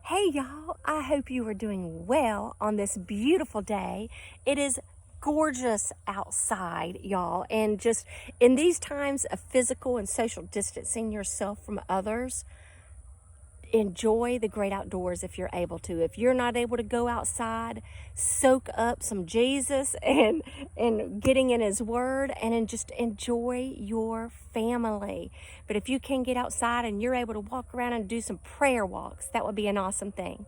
Hey y'all, I hope you are doing well on this beautiful day. It is gorgeous outside, y'all, and just in these times of physical and social distancing yourself from others, enjoy the great outdoors if you're able to. If you're not able to go outside, soak up some Jesus and getting in his word and just enjoy your family. But if you can get outside and you're able to walk around and do some prayer walks, that would be an awesome thing.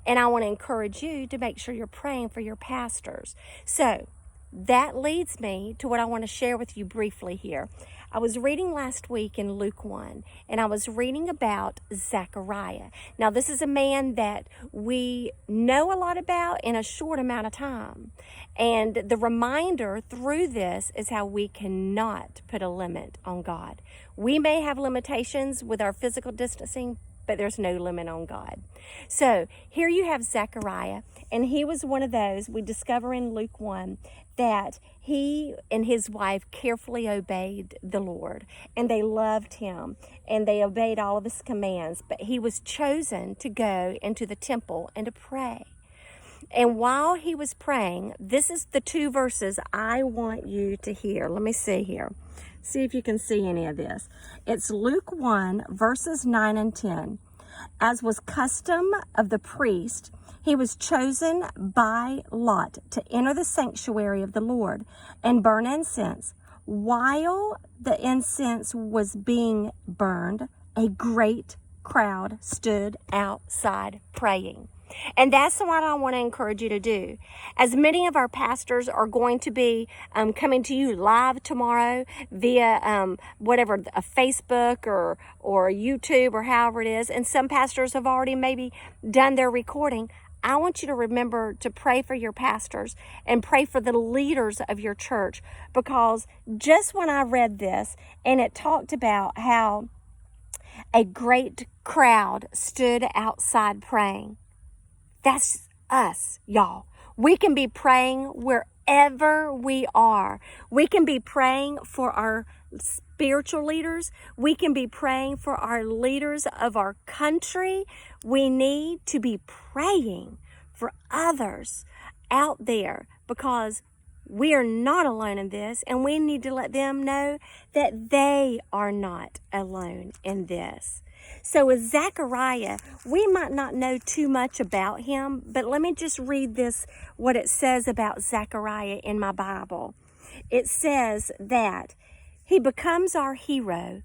And I want to encourage you to make sure you're praying for your pastors. So that leads me to what I want to share with you briefly here. I was reading last week in Luke 1, and I was reading about Zechariah. Now, this is a man that we know a lot about in a short amount of time. And the reminder through this is how we cannot put a limit on God. We may have limitations with our physical distancing, but there's no limit on God. So here you have Zechariah, and he was one of those we discover in Luke 1 that he and his wife carefully obeyed the Lord, and they loved him, and they obeyed all of his commands. But he was chosen to go into the temple and to pray. And while he was praying, this is the two verses I want you to hear. Let me see here. See if you can see any of this. It's Luke 1, verses 9 and 10. As was custom of the priest, he was chosen by lot to enter the sanctuary of the Lord and burn incense. While the incense was being burned, a great crowd stood outside praying. And that's what I want to encourage you to do. As many of our pastors are going to be coming to you live tomorrow via whatever, a Facebook or YouTube or however it is, and some pastors have already maybe done their recording, I want you to remember to pray for your pastors and pray for the leaders of your church, because just when I read this and it talked about how a great crowd stood outside praying, that's us, y'all. We can be praying wherever we are. We can be praying for our spiritual leaders. We can be praying for our leaders of our country. We need to be praying for others out there, because we are not alone in this, and we need to let them know that they are not alone in this. So with Zechariah, we might not know too much about him, but let me just read this, what it says about Zechariah in my Bible. It says that he becomes our hero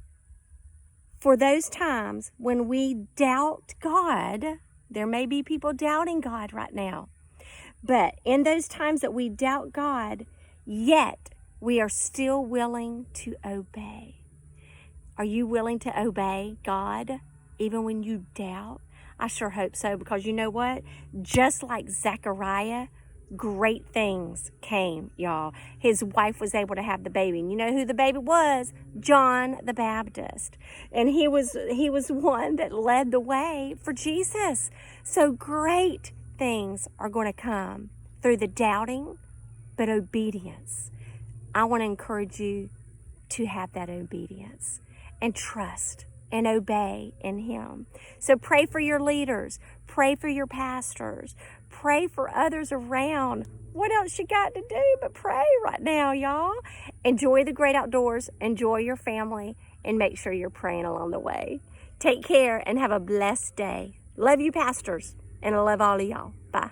for those times when we doubt God. There may be people doubting God right now, but in those times that we doubt God, yet we are still willing to obey. Are you willing to obey God even when you doubt? I sure hope so, because you know what? Just like Zechariah, great things came, y'all. His wife was able to have the baby. And you know who the baby was? John the Baptist. And he was one that led the way for Jesus. So great things are going to come through the doubting, but obedience. I want to encourage you to have that obedience and trust and obey in him. So pray for your leaders. Pray for your pastors. Pray for others around. What else you got to do but pray right now, y'all? Enjoy the great outdoors. Enjoy your family. And make sure you're praying along the way. Take care and have a blessed day. Love you, pastors. And I love all of y'all. Bye.